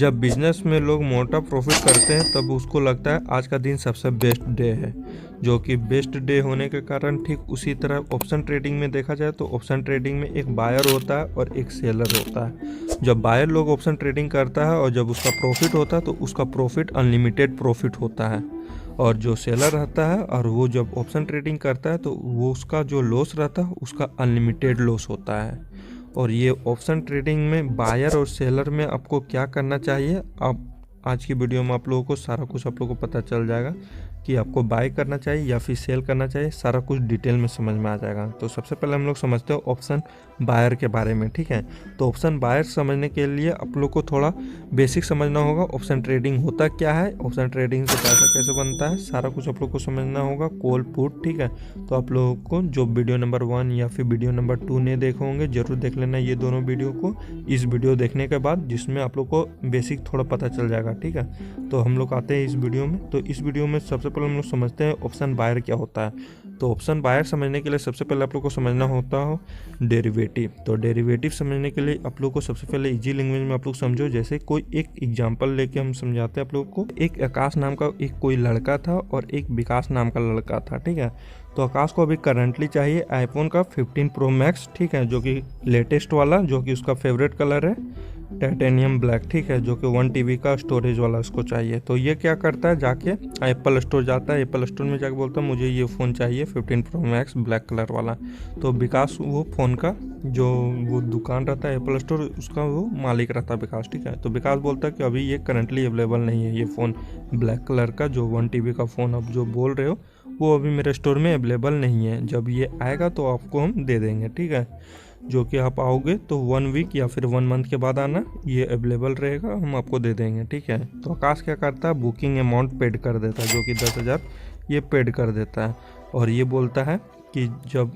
जब बिजनेस में लोग मोटा प्रॉफिट करते हैं तब उसको लगता है आज का दिन सबसे बेस्ट डे है, जो कि बेस्ट डे होने के कारण ठीक उसी तरह ऑप्शन ट्रेडिंग में देखा जाए तो ऑप्शन ट्रेडिंग में एक बायर होता है और एक सेलर होता है। जब बायर लोग ऑप्शन ट्रेडिंग करता है और जब उसका प्रॉफिट होता है तो उसका प्रॉफिट अनलिमिटेड प्रॉफिट होता है, और जो सेलर रहता है और वो जब ऑप्शन ट्रेडिंग करता है तो वो उसका जो लॉस रहता है उसका अनलिमिटेड लॉस होता है। और ये ऑप्शन ट्रेडिंग में बायर और सेलर में आपको क्या करना चाहिए, आप आज की वीडियो में आप लोगों को सारा कुछ आप लोगों को पता चल जाएगा कि आपको बाय करना चाहिए या फिर सेल करना चाहिए। सारा कुछ डिटेल में समझ में आ जाएगा। तो सबसे पहले हम लोग समझते हैं ऑप्शन बायर के बारे में, ठीक है। तो ऑप्शन बायर समझने के लिए आप लोग को थोड़ा बेसिक समझना होगा। ऑप्शन ट्रेडिंग होता क्या है, ऑप्शन ट्रेडिंग से पैसा कैसे बनता है, सारा कुछ आप लोग को समझना होगा। कॉल पुट, ठीक है। तो आप लोगों को जो वीडियो नंबर 1 या फिर वीडियो नंबर 2 नहीं देखे होंगे जरूर देख लेना ये दोनों वीडियो को इस वीडियो देखने के बाद, जिसमें आप लोग को बेसिक थोड़ा पता चल जाएगा, ठीक है। तो हम लोग आते हैं इस वीडियो में। तो इस वीडियो में सबसे पहले हम लोग समझते हैं ऑप्शन बायर क्या होता है। तो ऑप्शन बायर समझने के लिए सबसे पहले आप लोग को समझना होता हो डेरिवेटिव। तो डेरिवेटिव समझने के लिए आप लोग को सबसे पहले इजी लैंग्वेज में आप लोग समझो। जैसे कोई एक एग्जांपल लेके हम समझाते हैं आप लोग को। एक आकाश नाम का एक कोई लड़का था और एक विकास नाम का लड़का था, ठीक है। तो आकाश को अभी करंटली चाहिए आईफोन का 15 प्रो मैक्स, ठीक है, जो कि लेटेस्ट वाला, जो कि उसका फेवरेट कलर है टाइटेनियम ब्लैक, ठीक है, जो कि 1 TB का स्टोरेज वाला उसको चाहिए। तो ये क्या करता है, जाके एप्पल स्टोर जाता है, एप्पल स्टोर में जाके बोलता है मुझे ये फ़ोन चाहिए 15 प्रो मैक्स ब्लैक कलर वाला। तो विकास वो फ़ोन का जो वो दुकान रहता है एप्पल स्टोर, उसका वो मालिक रहता है विकास, ठीक है। तो विकास बोलता है कि अभी ये करंटली अवेलेबल नहीं है, ये फ़ोन ब्लैक कलर का जो 1 TB का फ़ोन आप जो बोल रहे हो वो अभी मेरे स्टोर में अवेलेबल नहीं है। जब ये आएगा तो आपको हम दे देंगे, ठीक है। जो कि आप आओगे तो 1 वीक या फिर 1 मंथ के बाद आना, ये अवेलेबल रहेगा, हम आपको दे देंगे, ठीक है। तो आकाश क्या करता है, बुकिंग अमाउंट पेड कर देता है, जो कि 10,000 ये पेड कर देता है। और ये बोलता है कि जब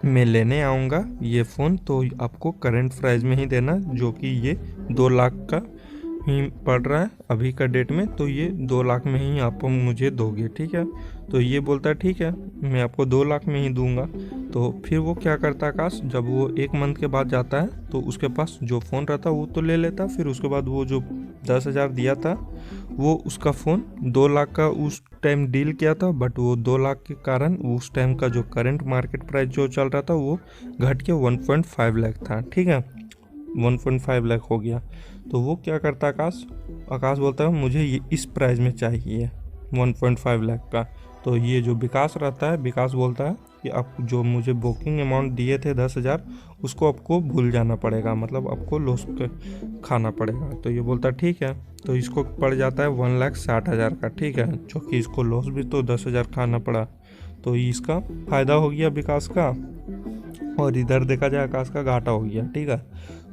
मैं लेने आऊँगा ये फ़ोन तो आपको करंट प्राइस में ही देना, जो कि ये 2 लाख का ही पड़ रहा है अभी का डेट में। तो ये 2 लाख में ही आप मुझे दोगे, ठीक है। तो ये बोलता है ठीक है मैं आपको 2 लाख में ही दूंगा। तो फिर वो क्या करता है आकाश, जब वो 1 मंथ के बाद जाता है तो उसके पास जो फ़ोन रहता है वो तो ले लेता। फिर उसके बाद वो जो 10,000 दिया था वो उसका फ़ोन 2 लाख का उस टाइम डील किया था, बट वो 2 लाख के कारण उस टाइम का जो करंट मार्केट प्राइस जो चल रहा था वो घट के 1.5 लाख था, ठीक है, 1.5 लाख हो गया। तो वो क्या करता है आकाश बोलता है मुझे ये इस प्राइस में चाहिए 1.5 लाख का। तो ये जो विकास रहता है, विकास बोलता है कि आप जो मुझे बुकिंग अमाउंट दिए थे 10,000 उसको आपको भूल जाना पड़ेगा, मतलब आपको लॉस खाना पड़ेगा। तो ये बोलता है ठीक है। तो इसको पड़ जाता है 1,60,000 का, ठीक है, जो कि इसको लॉस भी तो 10,000 खाना पड़ा। तो इसका फ़ायदा हो गया विकास का, और इधर देखा जाए आकाश का घाटा हो गया, ठीक है।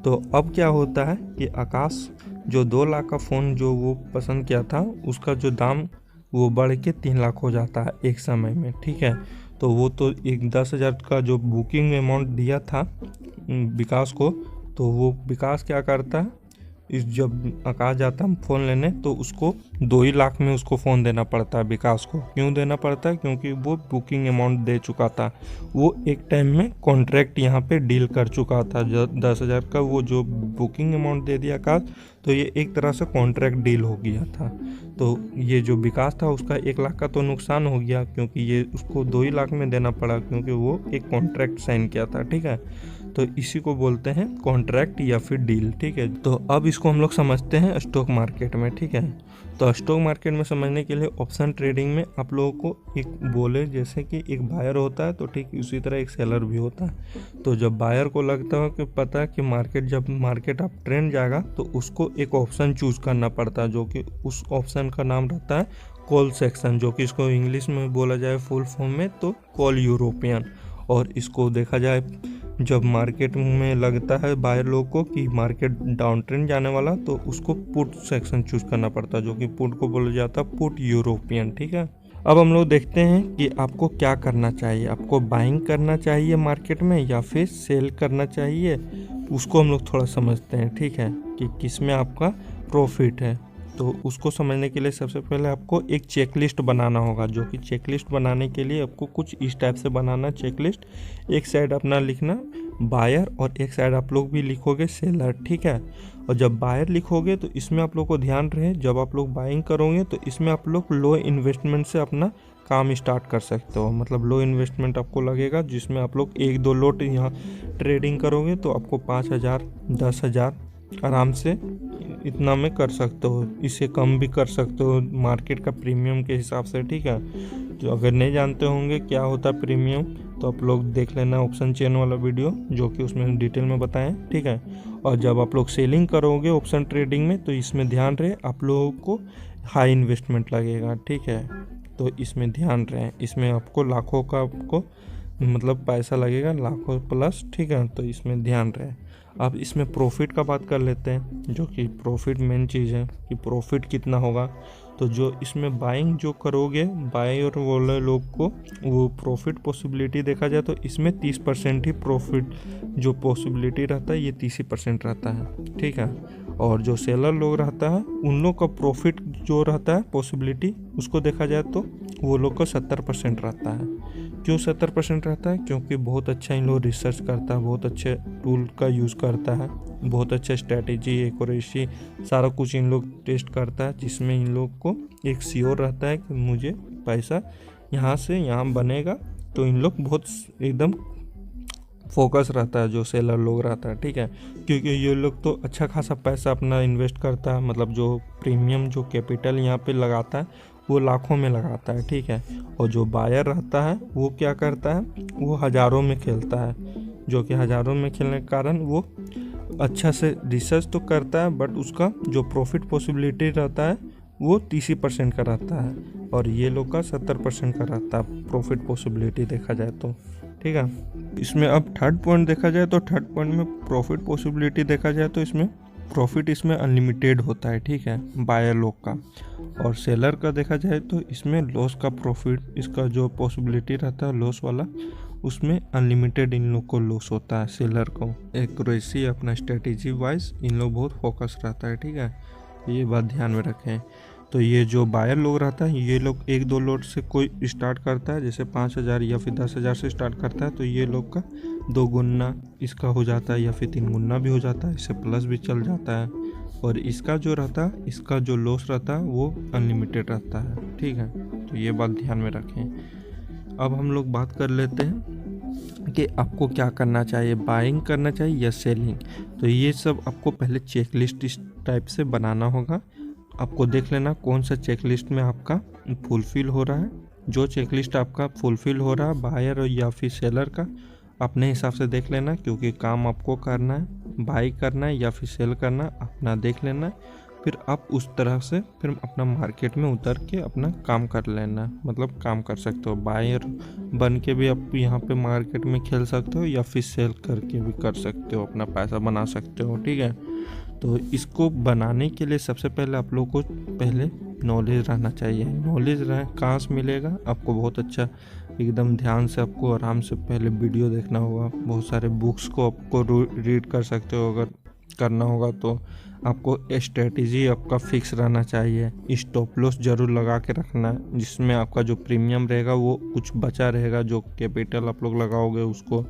तो अब क्या होता है कि आकाश जो 2 लाख का फ़ोन जो वो पसंद किया था उसका जो दाम वो बढ़ के 3 लाख हो जाता है एक समय में, ठीक है। तो वो तो एक 10,000 का जो बुकिंग अमाउंट दिया था विकास को, तो वो विकास क्या करता है, इस जब आकाश जाता है फ़ोन लेने तो उसको 2 ही लाख में उसको फ़ोन देना पड़ता है विकास को। क्यों देना पड़ता है, क्योंकि वो बुकिंग अमाउंट दे चुका था, वो एक टाइम में कॉन्ट्रैक्ट यहाँ पे डील कर चुका था। जो 10,000 का वो जो बुकिंग अमाउंट दे दिया आकाश, तो ये एक तरह से कॉन्ट्रैक्ट डील हो गया था। तो ये जो विकास था उसका 1 लाख का तो नुकसान हो गया, क्योंकि ये उसको 2 ही लाख में देना पड़ा, क्योंकि वो एक कॉन्ट्रैक्ट साइन किया था, ठीक है। तो इसी को बोलते हैं कॉन्ट्रैक्ट या फिर डील, ठीक है। तो अब इसको हम लोग समझते हैं स्टॉक मार्केट में, ठीक है। तो स्टॉक मार्केट में समझने के लिए ऑप्शन ट्रेडिंग में आप लोगों को एक बोले जैसे कि एक बायर होता है तो ठीक उसी तरह एक सेलर भी होता है। तो जब बायर को लगता है कि पता है कि जब मार्केट अप ट्रेंड जाएगा तो उसको एक ऑप्शन चूज करना पड़ता है, जो कि उस ऑप्शन का नाम रहता है कॉल सेक्शन, जो कि इसको इंग्लिश में बोला जाए फुल फॉर्म में तो कॉल यूरोपियन। और इसको देखा जाए जब मार्केट में लगता है बायर लोग को कि मार्केट डाउन ट्रेंड जाने वाला तो उसको पुट सेक्शन चूज करना पड़ता है, जो कि पुट को बोला जाता है पुट यूरोपियन, ठीक है। अब हम लोग देखते हैं कि आपको क्या करना चाहिए, आपको बाइंग करना चाहिए मार्केट में या फिर सेल करना चाहिए, उसको हम लोग थोड़ा समझते हैं, ठीक है, कि किस में आपका प्रॉफिट है। तो उसको समझने के लिए सबसे पहले आपको एक चेकलिस्ट बनाना होगा, जो कि चेकलिस्ट बनाने के लिए आपको कुछ इस टाइप से बनाना चेकलिस्ट। एक साइड अपना लिखना बायर और एक साइड आप लोग भी लिखोगे सेलर, ठीक है। और जब बायर लिखोगे तो इसमें आप लोग को ध्यान रहे, जब आप लोग बाइंग करोगे तो इसमें आप लोग लो इन्वेस्टमेंट से अपना काम स्टार्ट कर सकते हो। मतलब लो इन्वेस्टमेंट आपको लगेगा, जिसमें आप लोग 1-2 लोट यहाँ ट्रेडिंग करोगे तो आपको 5,000 10,000 आराम से इतना में कर सकते हो। इससे कम भी कर सकते हो मार्केट का प्रीमियम के हिसाब से, ठीक है। तो अगर नहीं जानते होंगे क्या होता है प्रीमियम, तो आप लोग देख लेना ऑप्शन चेन वाला वीडियो, जो कि उसमें डिटेल में बताएं, ठीक है। और जब आप लोग सेलिंग करोगे ऑप्शन ट्रेडिंग में, तो इसमें ध्यान रहे आप लोगों को हाई इन्वेस्टमेंट लगेगा, ठीक है। तो इसमें ध्यान रहे, इसमें आपको लाखों का आपको मतलब पैसा लगेगा, लाखों प्लस, ठीक है। तो इसमें ध्यान रहे। अब इसमें प्रॉफिट का बात कर लेते हैं, जो कि प्रॉफिट मेन चीज़ है कि प्रॉफिट कितना होगा। तो जो इसमें बाइंग जो करोगे बाई और वाले लोग को, वो प्रॉफिट पॉसिबिलिटी देखा जाए तो इसमें 30% ही प्रॉफिट जो पॉसिबिलिटी रहता है, ये 30% रहता है, ठीक है। और जो सेलर लोग रहता है उन लोग का प्रॉफिट जो रहता है पॉसिबिलिटी, उसको देखा जाए तो वो लोग का 70% रहता है। क्यों 70% रहता है? क्योंकि बहुत अच्छा इन लोग रिसर्च करता है, बहुत अच्छे टूल का यूज़ करता है, बहुत अच्छा स्ट्रैटेजी एक्यूरेसी सारा कुछ इन लोग टेस्ट करता है, जिसमें इन लोग को एक श्योर रहता है कि मुझे पैसा यहाँ से यहाँ बनेगा। तो इन लोग बहुत एकदम फोकस रहता है जो सेलर लोग रहता है, ठीक है। क्योंकि ये लोग तो अच्छा खासा पैसा अपना इन्वेस्ट करता है, मतलब जो प्रीमियम जो कैपिटल यहाँ पे लगाता है वो लाखों में लगाता है, ठीक है। और जो बायर रहता है वो क्या करता है, वो हज़ारों में खेलता है, जो कि हज़ारों में खेलने के कारण वो अच्छा से रिसर्च तो करता है, बट उसका जो प्रॉफिट पॉसिबिलिटी रहता है वो 30% का रहता है, और ये लोग का 70% का रहता है प्रॉफिट पॉसिबिलिटी देखा जाए तो, ठीक है। इसमें अब थर्ड पॉइंट देखा जाए तो थर्ड पॉइंट में प्रॉफिट पॉसिबिलिटी देखा जाए तो इसमें प्रॉफिट इसमें अनलिमिटेड होता है, ठीक है, बायर लोग का। और सेलर का देखा जाए तो इसमें लॉस का प्रॉफिट, इसका जो पॉसिबिलिटी रहता है लॉस वाला, उसमें अनलिमिटेड इन लोग को लॉस होता है। सेलर को एक्यूरेसी अपना स्ट्रेटेजी वाइज इन लोग बहुत फोकस रहता है, ठीक है, ये बात ध्यान में रखें। तो ये जो बायर लोग रहता है, ये लोग 1-2 लोट से कोई स्टार्ट करता है, जैसे 5,000 या फिर 10,000 से स्टार्ट करता है, तो ये लोग का 2 गुना इसका हो जाता है या फिर 3 गुना भी हो जाता है, इससे प्लस भी चल जाता है। और इसका जो रहता है, इसका जो लॉस रहता है वो अनलिमिटेड रहता है, ठीक है। तो ये बात ध्यान में रखें। अब हम लोग बात कर लेते हैं कि आपको क्या करना चाहिए, बाइंग करना चाहिए या सेलिंग। तो ये सब आपको पहले चेकलिस्ट इस टाइप से बनाना होगा। आपको देख लेना कौन सा चेकलिस्ट में आपका फुलफिल हो रहा है। जो चेकलिस्ट आपका फुलफिल हो रहा है बायर या फिर सेलर का, अपने हिसाब से देख लेना, क्योंकि काम आपको करना है, बाई करना है या फिर सेल करना, अपना देख लेना। फिर आप उस तरह से फिर अपना मार्केट में उतर के अपना काम कर लेना, मतलब काम कर सकते हो। बायर बन के भी आप यहाँ पे मार्केट में खेल सकते हो या फिर सेल करके भी कर सकते हो, अपना पैसा बना सकते हो, ठीक है। तो इसको बनाने के लिए सबसे पहले आप लोग को पहले नॉलेज रहना चाहिए। नॉलेज कहाँ से मिलेगा आपको? बहुत अच्छा एकदम ध्यान से आपको आराम से पहले वीडियो देखना होगा, बहुत सारे बुक्स को आपको रीड कर सकते हो। अगर करना होगा तो आपको स्ट्रेटेजी आपका फिक्स रहना चाहिए, स्टॉप लॉस जरूर लगा के रखना, जिसमें आपका जो प्रीमियम रहेगा वो कुछ बचा रहेगा। जो कैपिटल आप लोग लगाओगे उसको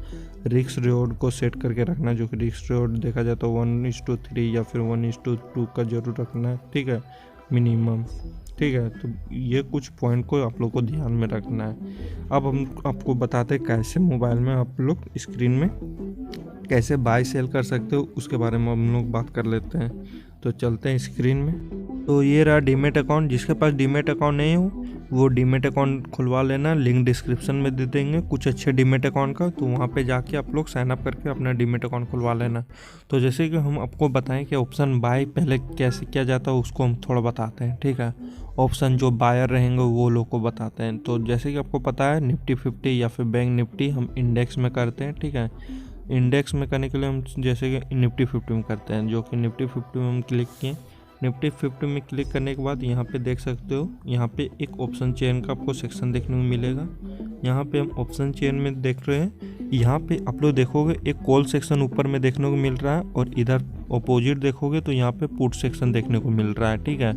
रिस्क रिवॉर्ड को सेट करके रखना, जो कि रिस्क रिवॉर्ड देखा जाए तो 1:3 या फिर 1:2 का जरूर रखना है, ठीक है, मिनिमम, ठीक है। तो ये कुछ पॉइंट को आप लोग को ध्यान में रखना है। अब हम आपको बताते हैं कैसे मोबाइल में आप लोग स्क्रीन में कैसे बाय सेल कर सकते हो, उसके बारे में हम लोग बात कर लेते हैं। तो चलते हैं स्क्रीन में। तो ये रहा डीमेट अकाउंट। जिसके पास डीमेट अकाउंट नहीं हो वो डीमेट अकाउंट खुलवा लेना, लिंक डिस्क्रिप्शन में दे देंगे कुछ अच्छे डीमेट अकाउंट का, तो वहाँ पे जाके आप लोग साइन अप करके अपना डीमेट अकाउंट खुलवा लेना। तो जैसे कि हम आपको बताएं कि ऑप्शन बाय पहले कैसे किया जाता है उसको हम थोड़ा बताते हैं, ठीक है। ऑप्शन जो बायर रहेंगे वो लोग को बताते हैं। तो जैसे कि आपको पता है निफ्टी 50 या फिर बैंक निफ्टी हम इंडेक्स में करते हैं, ठीक है। इंडेक्स में करने के लिए हम जैसे कि निफ्टी 50 में करते हैं, जो कि निफ्टी 50 में हम क्लिक किए। निफ्टी 50 में क्लिक करने के बाद यहाँ पे देख सकते हो, यहाँ पे एक ऑप्शन चेन का आपको सेक्शन देखने को मिलेगा। यहाँ पे हम ऑप्शन चेन में देख रहे हैं, यहाँ पे आप लोग देखोगे एक कॉल सेक्शन ऊपर में देखने को मिल रहा है और इधर अपोजिट देखोगे तो यहाँ पे पुट सेक्शन देखने को मिल रहा है। ठीक है,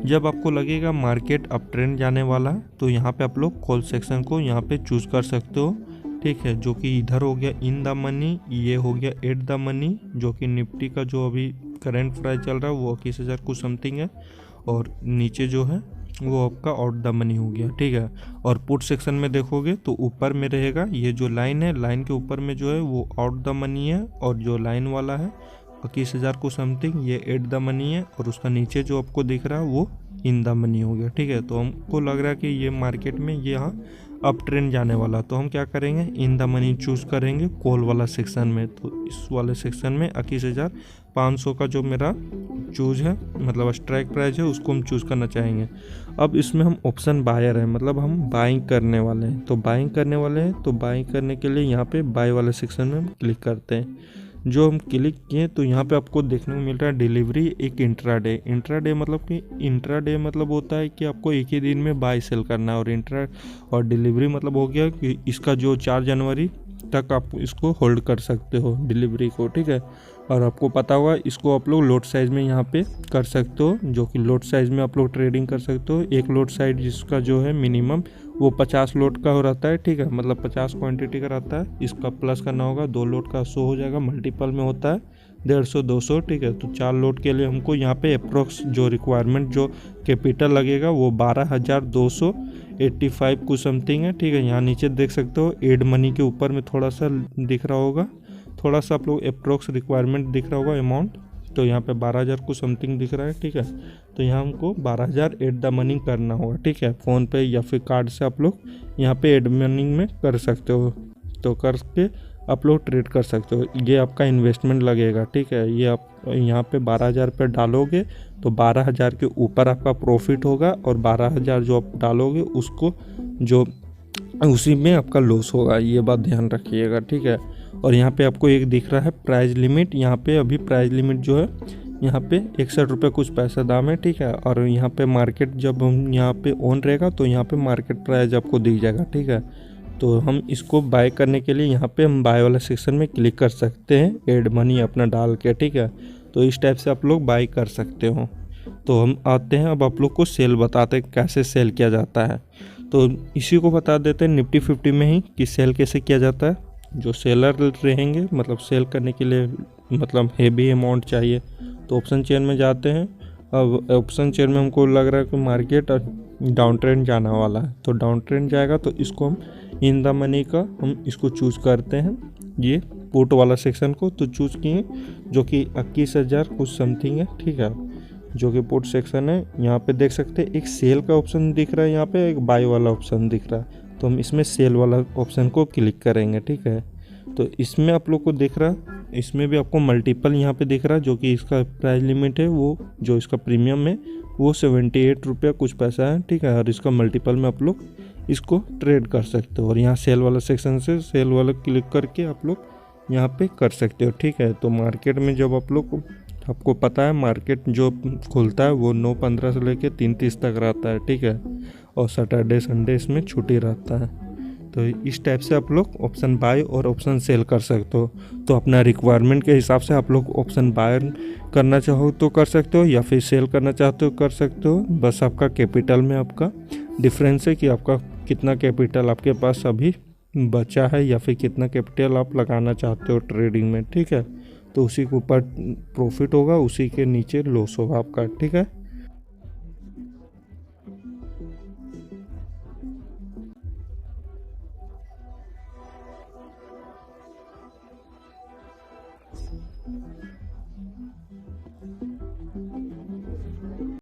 जब आपको लगेगा मार्केट अप ट्रेंड जाने वाला है तो यहाँ पे आप लोग कॉल सेक्शन को यहाँ पे चूज कर सकते हो। ठीक है, जो कि इधर हो गया इन द मनी, ये हो गया एट द मनी, जो कि निफ्टी का जो अभी करंट प्राइस चल रहा है वो 21,000 कुछ समथिंग है, और नीचे जो है वो आपका आउट द मनी हो गया। ठीक है, और पुट सेक्शन में देखोगे तो ऊपर में रहेगा ये जो लाइन है, लाइन के ऊपर में जो है वो आउट द मनी है, और जो लाइन वाला है 21,000 को समथिंग ये एट द मनी है, और उसका नीचे जो आपको दिख रहा है वो इन द मनी हो गया। ठीक है, तो हमको लग रहा है कि ये मार्केट में ये यहाँ अप ट्रेंड जाने वाला, तो हम क्या करेंगे इन द मनी चूज़ करेंगे कॉल वाला सेक्शन में। तो इस वाले सेक्शन में 21,500 का जो मेरा चूज है, मतलब स्ट्राइक प्राइस है, उसको हम चूज़ करना चाहेंगे। अब इसमें हम ऑप्शन बायर हैं, मतलब हम बाइंग करने वाले हैं। तो बाइंग करने वाले हैं तो बाइंग करने के लिए यहाँ पे बाय वाले सेक्शन में हम क्लिक करते हैं। जो हम क्लिक किए तो यहाँ पे आपको देखने को मिल रहा है डिलीवरी एक इंट्राडे। इंट्राडे मतलब कि इंट्राडे मतलब होता है कि आपको एक ही दिन में बाय सेल करना है, और डिलीवरी मतलब हो गया कि इसका जो 4 जनवरी तक आप इसको होल्ड कर सकते हो डिलीवरी को। ठीक है, और आपको पता होगा इसको आप लोग लोट साइज़ में यहाँ पे कर सकते हो, जो कि लोट साइज़ में आप लोग ट्रेडिंग कर सकते हो। एक लोट साइज जिसका जो है मिनिमम वो 50 लोट का हो रहता है। ठीक है, मतलब 50 क्वांटिटी का रहता है। इसका प्लस करना होगा, 2 लोट का 100 हो जाएगा, मल्टीपल में होता है 150 200। ठीक है, तो 4 लोट के लिए हमको यहाँ पे अप्रोक्स जो रिक्वायरमेंट जो कैपिटल लगेगा वो 12,285 कुछ समथिंग है। ठीक है, यहाँ नीचे देख सकते हो एड मनी के ऊपर में थोड़ा सा दिख रहा होगा, थोड़ा सा आप लोग अप्रोक्स रिक्वायरमेंट दिख रहा होगा अमाउंट, तो यहाँ पे 12,000 कुछ समथिंग दिख रहा है। ठीक है, तो यहाँ हमको 12,000 एट द मनी करना होगा। ठीक है, फ़ोन पे या फिर कार्ड से आप लोग यहाँ पे एड मनी में कर सकते हो, तो करके आप लोग ट्रेड कर सकते हो। ये आपका इन्वेस्टमेंट लगेगा। ठीक है, ये आप यहाँ पे 12,000 रुपये डालोगे तो 12,000 के ऊपर आपका प्रॉफिट होगा, और 12,000 जो आप डालोगे उसको जो उसी में आपका लॉस होगा, ये बात ध्यान रखिएगा। ठीक है, और यहाँ पे आपको एक दिख रहा है प्राइस लिमिट। यहाँ पे अभी प्राइस लिमिट जो है यहाँ पे 61 रुपये कुछ पैसा दाम है। ठीक है, और यहाँ पे मार्केट जब हम यहाँ पे ऑन रहेगा तो यहाँ पे मार्केट प्राइस आपको दिख जाएगा। ठीक है, तो हम इसको बाय करने के लिए यहाँ पे हम बाय वाला सेक्शन में क्लिक कर सकते हैं, एड मनी अपना डाल के। ठीक है, तो इस टाइप से आप लोग बाय कर सकते हो। तो हम आते हैं, अब आप लोग को सेल बताते हैं कैसे सेल किया जाता है। तो इसी को बता देते हैं निफ्टी 50 में ही कि सेल कैसे किया जाता है। जो सेलर रहेंगे, मतलब सेल करने के लिए मतलब हेवी अमाउंट चाहिए, तो ऑप्शन चेन में जाते हैं। अब ऑप्शन चेन में हमको लग रहा है कि मार्केट डाउन ट्रेंड जाने वाला है, तो डाउन ट्रेंड जाएगा तो इसको हम इन द मनी का हम इसको चूज़ करते हैं, ये पुट वाला सेक्शन को तो चूज़ किए, जो कि 21,000 कुछ समथिंग है। ठीक है, जो कि पुट सेक्शन है। यहाँ पे देख सकते हैं एक सेल का ऑप्शन दिख रहा है, यहाँ पे एक बाय वाला ऑप्शन दिख रहा है, तो हम इसमें सेल वाला ऑप्शन को क्लिक करेंगे। ठीक है, तो इसमें आप लोग को दिख रहा है, इसमें भी आपको मल्टीपल यहाँ पे दिख रहा है, जो कि इसका प्राइस लिमिट है वो जो इसका प्रीमियम है वो 78 रुपया कुछ पैसा है। ठीक है, और इसका मल्टीपल में आप लोग इसको ट्रेड कर सकते हो, और यहाँ सेल वाला सेक्शन से सेल वाला क्लिक करके आप लोग यहाँ पे कर सकते हो। ठीक है, तो मार्केट में जब आप लोग, आपको पता है मार्केट जो खुलता है वो 9:15 से लेके 3:30 तक रहता है। ठीक है, और सैटरडे संडे इसमें छुट्टी रहता है। तो इस टाइप से आप लोग ऑप्शन बाय और ऑप्शन सेल कर सकते हो। तो अपना रिक्वायरमेंट के हिसाब से आप लोग ऑप्शन बाय करना चाहो तो कर सकते हो, या फिर सेल करना चाहते हो कर सकते हो। बस आपका कैपिटल में आपका डिफरेंस है कि आपका कितना कैपिटल आपके पास अभी बचा है, या फिर कितना कैपिटल आप लगाना चाहते हो ट्रेडिंग में। ठीक है, तो उसी के ऊपर प्रॉफिट होगा, उसी के नीचे लॉस होगा आपका। ठीक है।